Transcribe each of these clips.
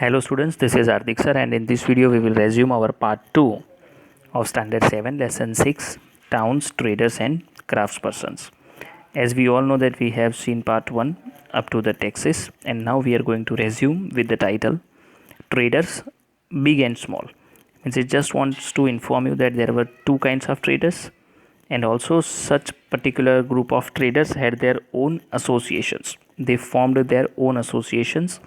Hello students, this is Hardik sir, and in this video we will resume our part 2 of standard 7 lesson 6 towns, traders and craftspersons. As we all know that we have seen part 1 up to the taxes, and now we are going to resume with the title traders big and small. Means it just wants to inform you that there were two kinds of traders, and also such particular group of traders had their own associations. They formed their own associations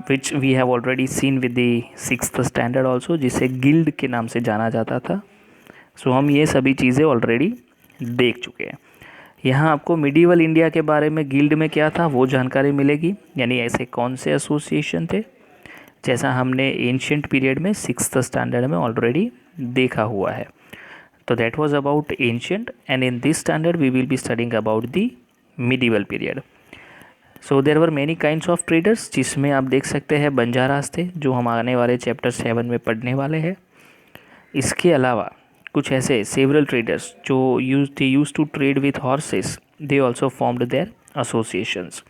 which we have already seen with the sixth standard also, जिसे guild के नाम से जाना जाता था. सो हम ये सभी चीज़ें ऑलरेडी देख चुके हैं. यहाँ आपको मिडीवल इंडिया के बारे में गिल्ड में क्या था वो जानकारी मिलेगी, यानी ऐसे कौन से एसोसिएशन थे, जैसा हमने एंशियंट पीरियड में सिक्स्थ स्टैंडर्ड में ऑलरेडी देखा हुआ है. तो that was about ancient, and in this standard we will be studying about the medieval period. So there were many kinds of traders, जिसमें आप देख सकते हैं बंजारास थे, जो हम आने वाले चैप्टर 7 में पढ़ने वाले हैं. इसके अलावा कुछ ऐसे सेवरल ट्रेडर्स जो use to trade with horses, they also formed their associations,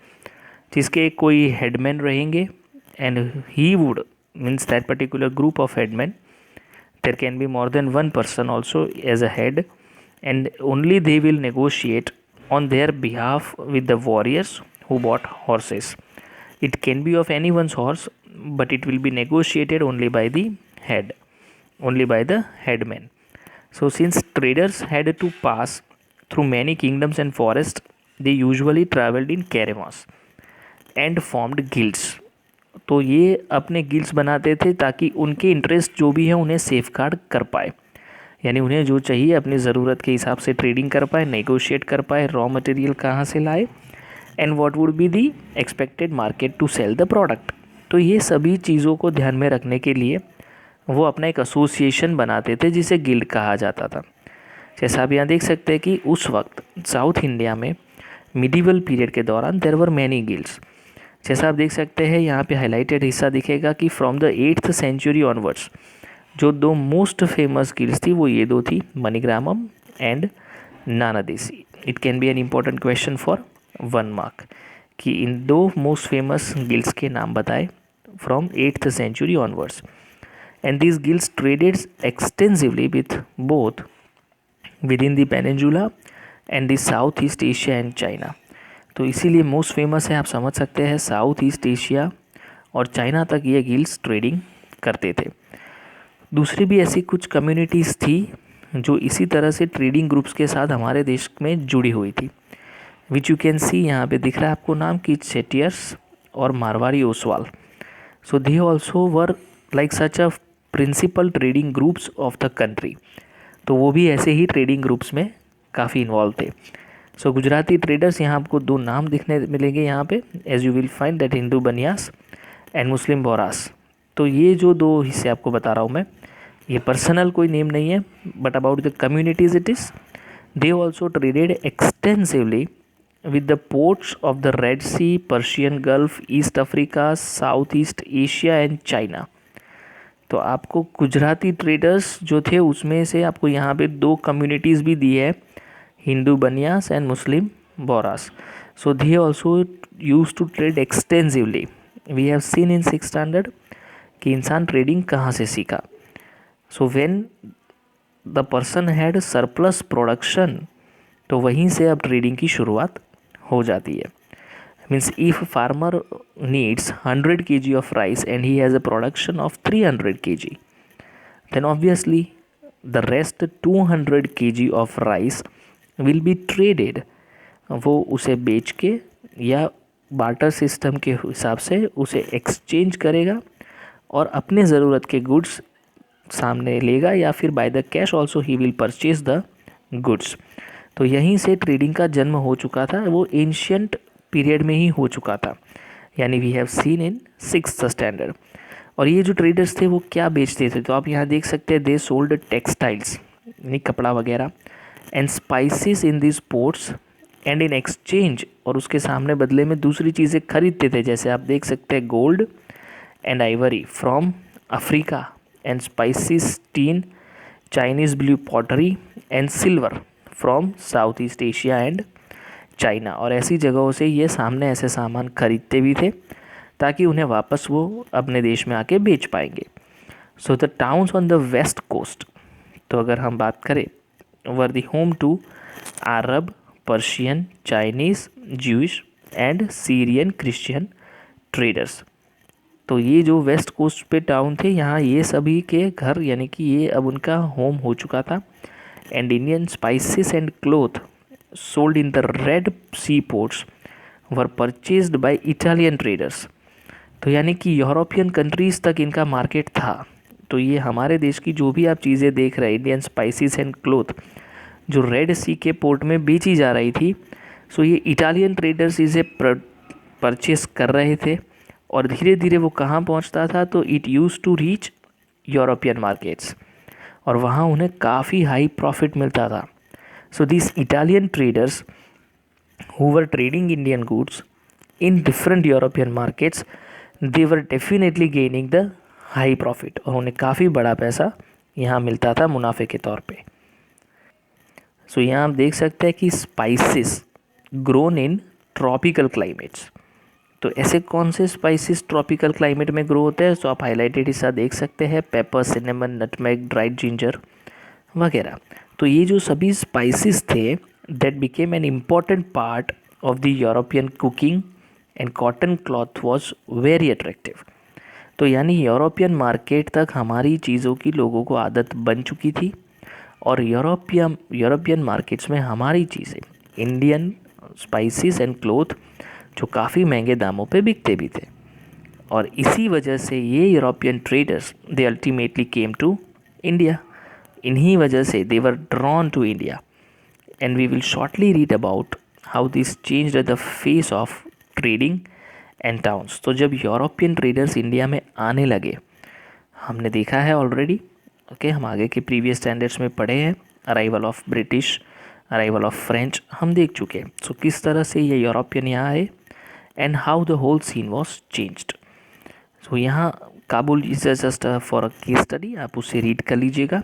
जिसके कोई हेडमैन रहेंगे, and he would means that particular group of headman, there can be more than one person also as a head, and only they will negotiate on their behalf with the warriors who bought horses. It can be of anyone's horse, but it will be negotiated only by the head, only by the headman. So since traders had to pass through many kingdoms and forests, they usually traveled in caravans and formed guilds. तो ये अपने guilds बनाते थे ताकि उनके interest जो भी है उन्हें सेफ गार्ड कर पाए, यानी उन्हें जो चाहिए अपनी ज़रूरत के हिसाब से ट्रेडिंग कर पाए, नेगोशिएट कर पाए, रॉ मटेरियल कहाँ से लाए, and what would be the expected market to sell the product. तो ये सभी चीज़ों को ध्यान में रखने के लिए वो अपना एक एसोसिएशन बनाते थे जिसे गिल्ड कहा जाता था. जैसा आप यहाँ देख सकते हैं कि उस वक्त साउथ इंडिया में मिडीवल पीरियड के दौरान देयर वर मैनी गिल्ड्स. जैसा आप देख सकते हैं यहाँ पे हाईलाइटेड हिस्सा दिखेगा कि from the 8th century onwards जो दो मोस्ट फेमस गिल्ड्स थी वो ये दो थी, Manigramam and Nanadeshi. It can be an important question for 1 mark कि इन दो मोस्ट फेमस गिल्ड्स के नाम बताए from 8th century onwards. And these guilds traded extensively with both within the peninsula and the south east Asia and China. तो इसीलिए most famous है, आप समझ सकते हैं, साउथ ईस्ट एशिया और चाइना तक ये गिल्ड्स ट्रेडिंग करते थे. दूसरी भी ऐसी कुछ कम्युनिटीज़ थी जो इसी तरह से ट्रेडिंग ग्रुप्स के साथ हमारे देश में जुड़ी हुई थी, विच यू कैन सी यहाँ पे दिख रहा है आपको नाम की सेटियर्स और Marwari Oswal. So they also were like such a principal trading groups of the country. तो वो भी ऐसे ही ट्रेडिंग ग्रुप्स में काफ़ी इन्वॉल्व थे. सो गुजराती ट्रेडर्स, यहाँ आपको दो नाम दिखने मिलेंगे यहाँ पे, as you will find that Hindu Banias and Muslim Bohras. तो ये जो दो हिस्से आपको बता रहा हूँ मैं, ये पर्सनल कोई नेम नहीं है, but about the communities it is. They also traded extensively with the ports of the Red Sea, Persian Gulf, East Africa, South east Asia and China. तो आपको गुजराती ट्रेडर्स जो थे उसमें से आपको यहाँ पे दो कम्युनिटीज़ भी दी है, Hindu Banias and Muslim Bohras. So they also use to trade extensively. We have seen in 6th standard कि इंसान ट्रेडिंग कहाँ से सीखा. So when the person had surplus production, तो वहीं से अब ट्रेडिंग की शुरुआत हो जाती है. Means if farmer needs 100 kg of rice and he has a production of 300 kg, then obviously the rest 200 kg of rice will be traded. वो उसे बेच के या बार्टर सिस्टम के हिसाब से उसे एक्सचेंज करेगा और अपने ज़रूरत के गुड्स सामने लेगा, या फिर by the cash also he will purchase the goods. तो यहीं से ट्रेडिंग का जन्म हो चुका था, वो एंशियंट पीरियड में ही हो चुका था, यानी we have seen in 6th standard. और ये जो ट्रेडर्स थे वो क्या बेचते थे, तो आप यहाँ देख सकते हैं, दे सोल्ड टेक्सटाइल्स यानी कपड़ा वगैरह, and spices in this ports and in exchange, और उसके सामने बदले में दूसरी चीज़ें खरीदते थे. जैसे आप देख सकते हैं gold and ivory from Africa, and spices, tin, Chinese blue pottery and silver from Southeast Asia and China. और ऐसी जगहों से ये सामने ऐसे सामान खरीदते भी थे ताकि उन्हें वापस वो अपने देश में आके बेच पाएंगे। So the towns on the west coast, तो अगर हम बात करें, were the home to Arab, Persian, Chinese, Jewish and Syrian Christian traders. तो ये जो वेस्ट कोस्ट पे टाउन थे, यहाँ ये सभी के घर, यानी कि ये अब उनका होम हो चुका था। And Indian spices and cloth sold in the Red Sea ports were purchased by Italian traders. तो यानी कि यूरोपियन कंट्रीज़ तक इनका मार्केट था। तो ये हमारे देश की जो भी आप चीज़ें देख रहे हैं, इंडियन स्पाइसेस एंड क्लोथ, जो रेड सी के पोर्ट में बेची जा रही थी, सो ये इटालियन ट्रेडर्स इसे परचेस कर रहे थे। और धीरे धीरे वो कहाँ पहुँचता था, तो it use to reach European markets, और वहाँ उन्हें काफ़ी हाई प्रॉफिट मिलता था। So this Italian traders who were trading Indian goods in different European markets, they were definitely gaining the high profit, और उन्हें काफ़ी बड़ा पैसा यहाँ मिलता था मुनाफे के तौर पे। सो यहाँ आप देख सकते हैं कि spices grown in tropical climates. तो ऐसे कौन से स्पाइसेस ट्रॉपिकल क्लाइमेट में ग्रो होते हैं, तो आप हाईलाइटेड हिस्सा देख सकते हैं, paper, cinnamon, nutmeg, dried ginger वगैरह। तो ये जो सभी स्पाइसेस थे, that became an important part of the European cooking, and cotton cloth was very attractive। तो यानी यूरोपियन मार्केट तक हमारी चीज़ों की लोगों को आदत बन चुकी थी, और यूरोपियन मार्केट्स में हमारी चीज़ें, इंडियन स्पाइसेस एंड क्लोथ, जो काफ़ी महंगे दामों पे बिकते भी थे। और इसी वजह से ये European traders, they ultimately came to India. इन्हीं वजह से they were drawn to India, and we will shortly read about how this changed the face of trading and towns। तो जब यूरोपियन ट्रेडर्स इंडिया में आने लगे, हमने देखा है ऑलरेडी, ओके, हम आगे के प्रीवियस स्टैंडर्ड्स में पढ़े हैं, arrival of British, arrival of French हम देख चुके हैं। सो किस तरह से ये यूरोपियन यहाँ आए and how the whole scene was changed. So यहाँ Kabul is just for a case study, आप उसे रीड कर लीजिएगा।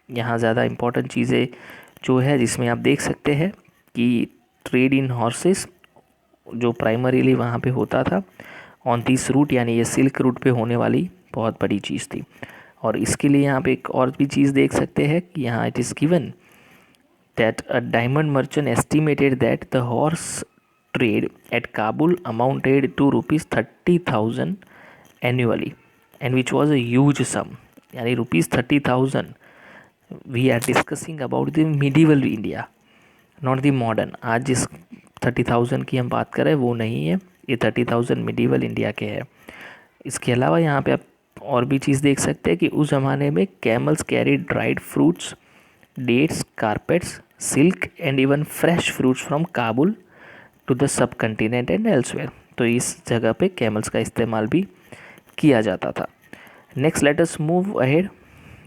यहाँ ज़्यादा इंपॉर्टेंट चीज़ें जो है, जिसमें आप देख सकते हैं कि ट्रेड इन हॉर्सेस जो प्राइमरीली वहाँ पे होता था ऑन दिस रूट, यानी ये सिल्क रूट पे होने वाली बहुत बड़ी चीज़ थी। और इसके लिए यहाँ पे एक और भी चीज़ देख सकते हैं कि यहाँ it is given that a diamond merchant estimated that the horse trade at Kabul amounted to ₹30,000 annually, and which was a huge sum. यानी ₹30,000 we are discussing about the medieval India, not the modern. आज जिस 30,000 की हम बात कर रहे हैं वो नहीं है, ये 30,000 मिडीवल इंडिया के है। इसके अलावा यहाँ पे आप और भी चीज़ देख सकते हैं कि उस ज़माने में camels carry dried fruits, dates, carpets, silk and even fresh fruits from Kabul to the subcontinent and elsewhere. तो इस जगह पे कैमल्स का इस्तेमाल भी किया जाता था। Next let us move ahead,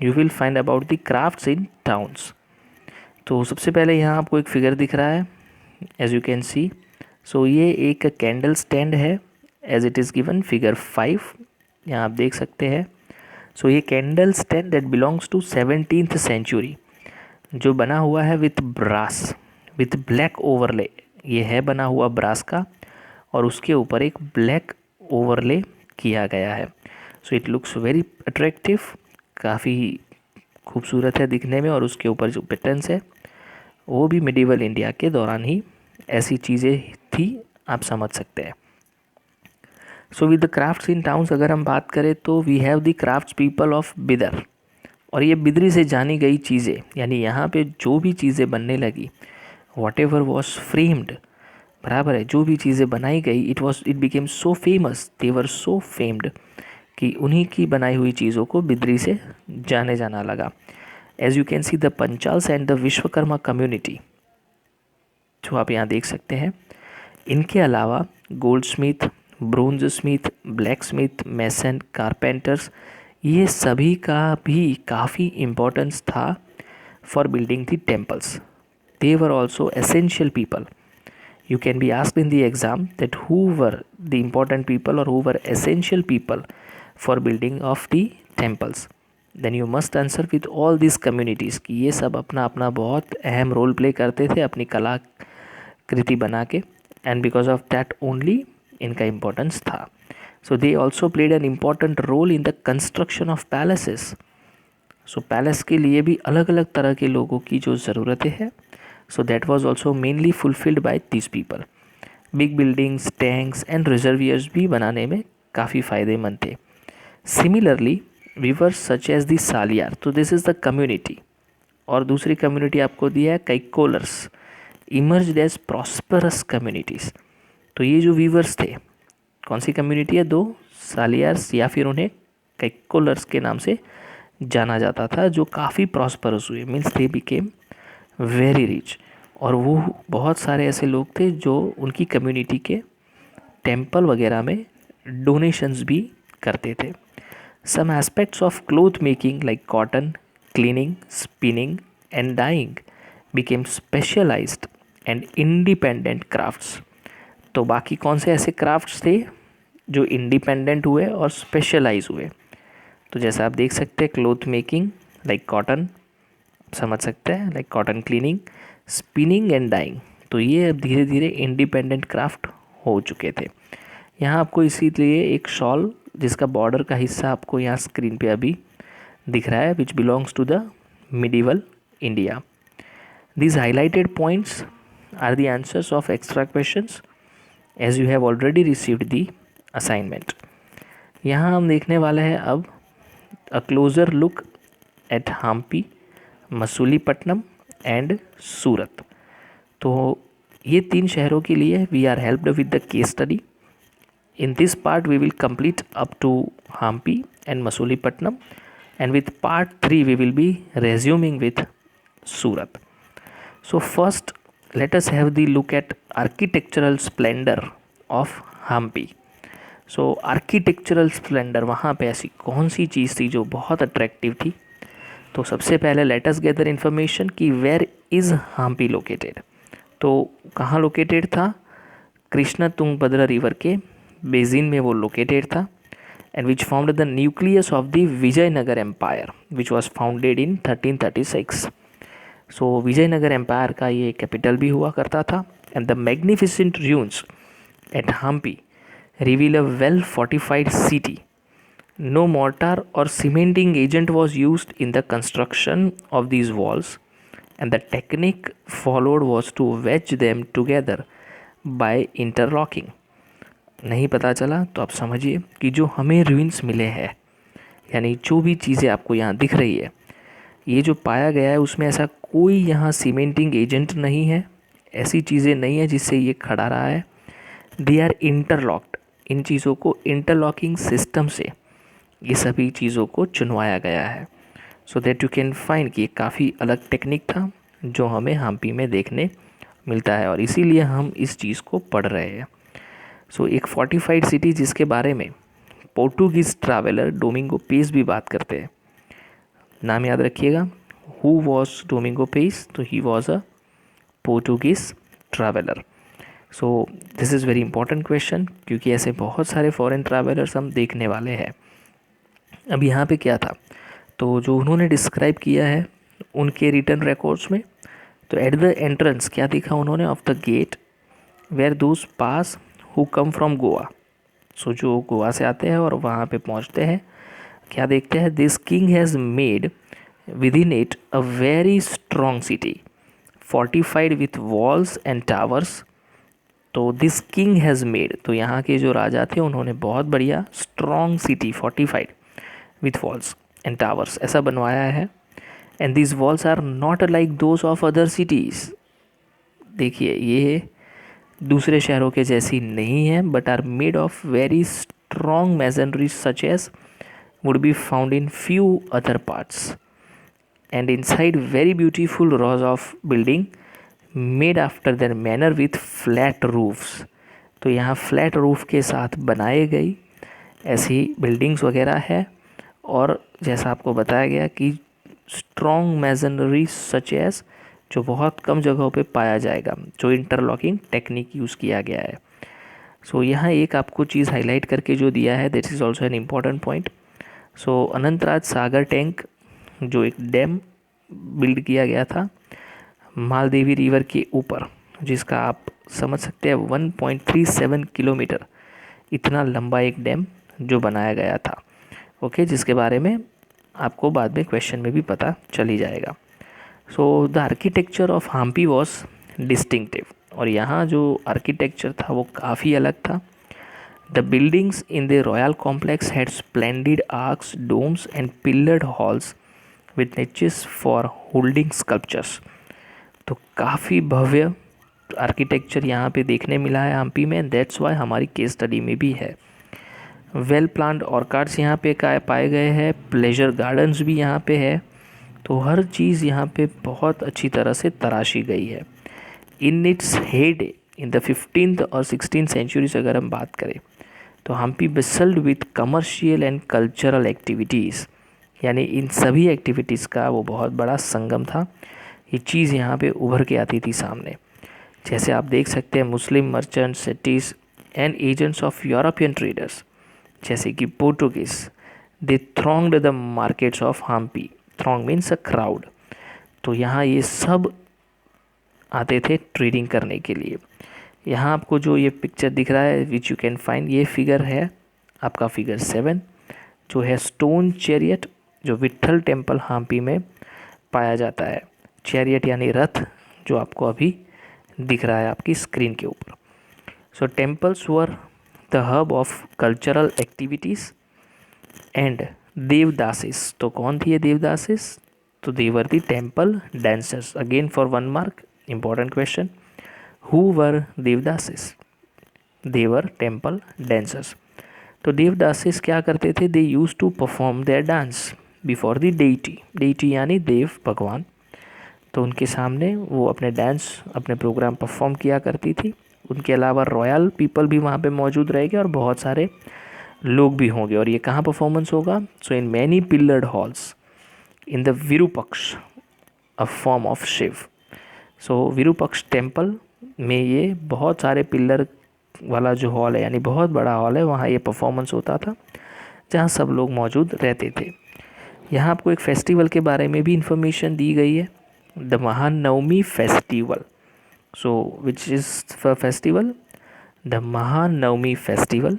you will find about the crafts in towns. तो सबसे पहले यहाँ आपको एक फिगर दिख रहा है, as you can see. So ये एक कैंडल स्टैंड है, as it is given figure 5, यहाँ आप देख सकते हैं। सो ये candle stand that belongs to 17th century, जो बना हुआ है with brass, with black overlay. ये है बना हुआ ब्रास का, और उसके ऊपर एक ब्लैक ओवरले किया गया है। So it looks very attractive, काफ़ी खूबसूरत है दिखने में, और उसके ऊपर जो पैटर्न्स है वो भी मिडीवल इंडिया के दौरान ही ऐसी चीज़ें थी, आप समझ सकते हैं। So with the crafts in towns अगर हम बात करें तो we have the crafts people of Bidar, और ये बिदरी से जानी गई चीज़ें, यानी यहाँ पे जो भी चीज़ें बनने लगी, वॉट एवर वॉज फ्रेम्ड, बराबर है, जो भी चीज़ें बनाई गई, it became so famous, they were so famed, कि उन्हीं की बनाई हुई चीज़ों को बिदरी से जाने जाना लगा। As you can see the Panchals and the Vishwakarma community, जो आप यहाँ देख सकते हैं। इनके अलावा goldsmith, bronze smith, blacksmith, mason, carpenters, ये सभी का भी काफ़ी इम्पोर्टेंस था for building the temples. They were also essential people. You can be asked in the exam that who were the important people or who were essential people for building of the temples, then you must answer with all these communities कि ये सब अपना अपना बहुत अहम role play करते थे अपनी कलाकृति बना के, and because of that only इनका इम्पोर्टेंस था। So they also played an important role in the construction of palaces. So palace के लिए भी अलग अलग तरह के लोगों की जो ज़रूरतें हैं, so that was also mainly fulfilled by these people. Big buildings, tanks and reservoirs भी बनाने में काफ़ी फ़ायदेमंद थे. Similarly weavers such as the Saliyar, तो दिस इज़ द कम्युनिटी. और दूसरी कम्युनिटी आपको दिया है कैकोलर्स, इमर्ज्ड एज प्रॉस्परस कम्युनिटीज़. तो ये जो वीवर्स थे, कौन सी कम्युनिटी है? दो, सालियार्स या फिर उन्हें कैकोलर्स के नाम से जाना जाता था, जो काफ़ी प्रॉस्परस हुए, means they became very rich. और वो बहुत सारे ऐसे लोग थे जो उनकी कम्युनिटी के टेम्पल वगैरह में डोनेशंस भी करते थे. Some aspects of cloth making like cotton, cleaning, spinning and dyeing became specialised and independent crafts. तो बाकी कौन से ऐसे क्राफ्ट्स थे जो इंडिपेंडेंट हुए और स्पेशलाइज हुए? तो जैसा आप देख सकते हैं, क्लोथ मेकिंग लाइक कॉटन, समझ सकते हैं, like cotton cleaning, spinning and dyeing. तो ये अब धीरे धीरे इंडिपेंडेंट क्राफ्ट हो चुके थे. यहाँ आपको इसीलिए एक शॉल जिसका बॉर्डर का हिस्सा आपको यहाँ स्क्रीन पे अभी दिख रहा है, which belongs to the medieval India. These highlighted points are the answers of extra questions as you have already received the assignment. यहाँ हम देखने वाले हैं अब a closer look at Hampi, Masulipatnam and Surat. तो ये तीन शहरों के लिए we are helped with the case study. In this part we will complete up to Hampi and Masulipatnam, and with part 3 we will be resuming with Surat. So first let us have the look at architectural splendor of Hampi. So architectural splendor, वहाँ पे ऐसी कौन सी चीज़ थी जो बहुत attractive थी? तो सबसे पहले let us gather information कि where is Hampi located. तो कहाँ लोकेटेड था? कृष्णा तुंगभद्रा रिवर के बेसिन में वो लोकेटेड था, and which formed the nucleus of the Vijayanagar empire which was founded in 1336. So Vijayanagar empire का ये कैपिटल भी हुआ करता था. And the magnificent ruins at Hampi reveal a well fortified city. No mortar or cementing agent was used in the construction of these walls, and the technique followed was to wedge them together by interlocking. नहीं पता चला तो आप समझिए कि जो हमें ruins मिले हैं, यानी जो भी चीज़ें आपको यहाँ दिख रही है, ये जो पाया गया है उसमें ऐसा कोई यहाँ सीमेंटिंग एजेंट नहीं है, ऐसी चीज़ें नहीं है जिससे ये खड़ा रहा है. They are interlocked. इन चीज़ों को इंटरलॉकिंग सिस्टम से ये सभी चीज़ों को चुनवाया गया है. So that you can find कि काफ़ी अलग टेक्निक था जो हमें हम्पी में देखने मिलता है, और इसीलिए हम इस चीज़ को पढ़ रहे हैं. सो एक फोर्टिफाइड सिटी जिसके बारे में पोर्टुगीज़ ट्रैवलर डोमिंगो पेस भी बात करते हैं. नाम याद रखिएगा. Who was Domingo Pace? तो he was a Portuguese traveler. So this is very important question क्योंकि ऐसे बहुत सारे फॉरेन ट्रैवलर्स हम देखने वाले हैं. अब यहाँ पे क्या था, तो जो उन्होंने डिस्क्राइब किया है उनके रिटर्न रिकॉर्ड्स में, तो एट द एंट्रेंस क्या दिखा उन्होंने? Of the gate where those pass who come from Goa. So जो गोवा से आते हैं और वहाँ पे पहुँचते हैं, क्या देखते हैं? This king has made within it a very strong city fortified with walls and towers. तो this king has made, तो यहाँ के जो राजा थे उन्होंने बहुत बढ़िया strong city fortified with walls and towers ऐसा बनवाया है. and these walls are not like those of other cities. देखिए ये दूसरे शहरों के जैसी नहीं है, but are made of very strong masonry such as would be found in few other parts. And inside very beautiful rows of building made after their manner with flat roofs. तो यहाँ फ्लैट रूफ के साथ बनाए गई ऐसी buildings वगैरह है, और जैसा आपको बताया गया कि स्ट्रॉन्ग मैसनरी सच एज, जो बहुत कम जगहों पे पाया जाएगा, जो इंटरलॉकिंग टेक्निक यूज़ किया गया है. सो यहाँ एक आपको चीज़ हाईलाइट करके जो दिया है, this is also an important point. So Anantraj Sagar tank जो एक डैम बिल्ड किया गया था मालदेवी रिवर के ऊपर, जिसका आप समझ सकते हैं 1.37 किलोमीटर इतना लंबा एक डैम जो बनाया गया था, ओके, जिसके बारे में आपको बाद में क्वेश्चन में भी पता चल ही जाएगा। So the architecture of Hampi was distinctive, और यहाँ जो आर्किटेक्चर था वो काफ़ी अलग था। The buildings in the royal complex had splendid arches, domes and pillared halls with niches for holding sculptures. तो काफ़ी भव्य आर्किटेक्चर यहाँ पे देखने मिला है हम्पी में, दैट्स वाई हमारी केस स्टडी में भी है। वेल प्लान्ड ऑर्कार्ड्स यहाँ पे पाए गए हैं, प्लेजर गार्डन्स भी यहाँ पे है। तो हर चीज़ यहाँ पे बहुत अच्छी तरह से तराशी गई है। In its head in the 15th और 16th सेंचुरी से अगर हम बात करें तो Hampi bustled with commercial and cultural activities, यानी इन सभी एक्टिविटीज़ का वो बहुत बड़ा संगम था। ये चीज़ यहाँ पे उभर के आती थी सामने। जैसे आप देख सकते हैं Muslim merchant, cities and agents of European traders जैसे कि Portuguese, they thronged the markets of Hampi. Throng means a crowd. तो यहाँ ये सब आते थे ट्रेडिंग करने के लिए। यहाँ आपको जो ये पिक्चर दिख रहा है विच यू कैन फाइंड, ये फिगर है आपका फिगर 7, जो है स्टोन चैरियट, जो विट्ठल टेम्पल हम्पी में पाया जाता है। चैरियट यानी रथ, जो आपको अभी दिख रहा है आपकी स्क्रीन के ऊपर। So temples were the hub of cultural activities and devadasis. तो कौन थी ये देवदासिस? तो they were the temple dancers. Again for 1 mark, important question, who were devadasis? they were temple dancers। तो देवदासिस क्या करते थे? they used to perform their dance before the deity यानी देव भगवान। तो उनके सामने वो अपने डांस, अपने प्रोग्राम परफॉर्म किया करती थी। उनके अलावा रॉयल पीपल भी वहाँ पे मौजूद रहेंगे और बहुत सारे लोग भी होंगे। और ये कहाँ परफॉर्मेंस होगा? So in many pillared halls in the Virupaksha, a form of Shiva. So Virupaksha temple में ये बहुत सारे पिलर वाला जो हॉल है, यानी बहुत बड़ा हॉल है, वहाँ ये परफॉर्मेंस होता था जहाँ सब लोग मौजूद रहते थे। यहाँ आपको एक फेस्टिवल के बारे में भी इंफॉर्मेशन दी गई है, the Mahanavami festival. So which is festival? The Mahanavami festival,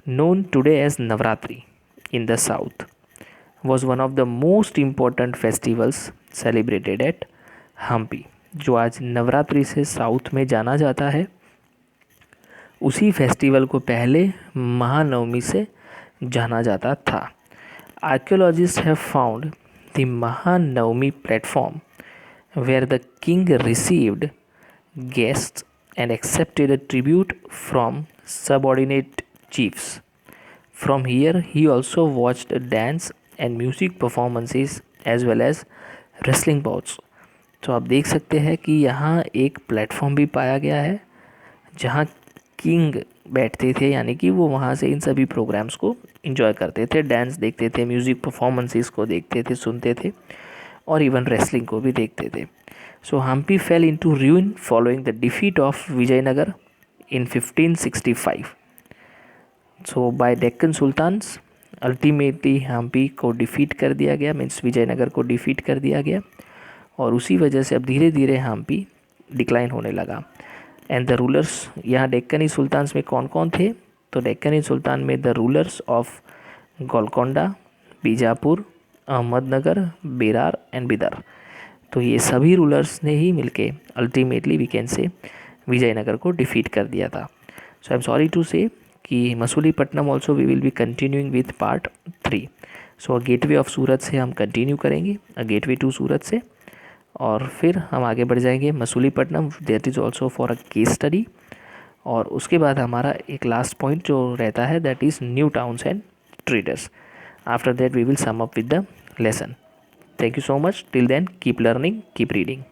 known today as Navratri in the south, was one of the most important festivals celebrated at Hampi। जो आज नवरात्रि से साउथ में जाना जाता है, उसी फेस्टिवल को पहले महानवमी से जाना जाता था। Archaeologists have found the Mahanavami platform where the king received guests and accepted a tribute from subordinate chiefs। From here, he also watched dance and music performances as well as wrestling bouts। तो आप देख सकते हैं कि यहाँ एक platform भी पाया गया है जहाँ किंग बैठते थे, यानी कि वो वहाँ से इन सभी प्रोग्राम्स को एंजॉय करते थे, डांस देखते थे, म्यूज़िक परफॉर्मेंसेस को देखते थे, सुनते थे, और इवन रेसलिंग को भी देखते थे। So Hampi fell into ruin following the defeat of Vijayanagar in 1565। So by Deccan Sultans, ultimately Hampi को डिफ़ीट कर दिया गया, मीन्स विजयनगर को डिफ़ीट कर दिया गया, और उसी वजह से अब धीरे धीरे हम्पी डिक्लाइन होने लगा। एंड द रूलर्स, यहाँ डेक्कनी सुल्तान्स में कौन कौन थे? तो डेक्कनी सुल्तान में the rulers of Golconda, Bijapur, Ahmednagar, Berar and Bidar. तो ये सभी रूलर्स ने ही मिलके ultimately we can say Vijayanagar को डिफ़ीट कर दिया था। So I am sorry to say कि Masulipatnam also we will be continuing with part 3। So gateway of Surat से हम कंटिन्यू करेंगे, गेटवे टू सूरत से, और फिर हम आगे बढ़ जाएंगे Masulipatnam, that is also for a case study. और उसके बाद हमारा एक लास्ट पॉइंट जो रहता है that is new towns and traders. After that we will sum up with the lesson. Thank you so much. Till then, keep learning, keep reading.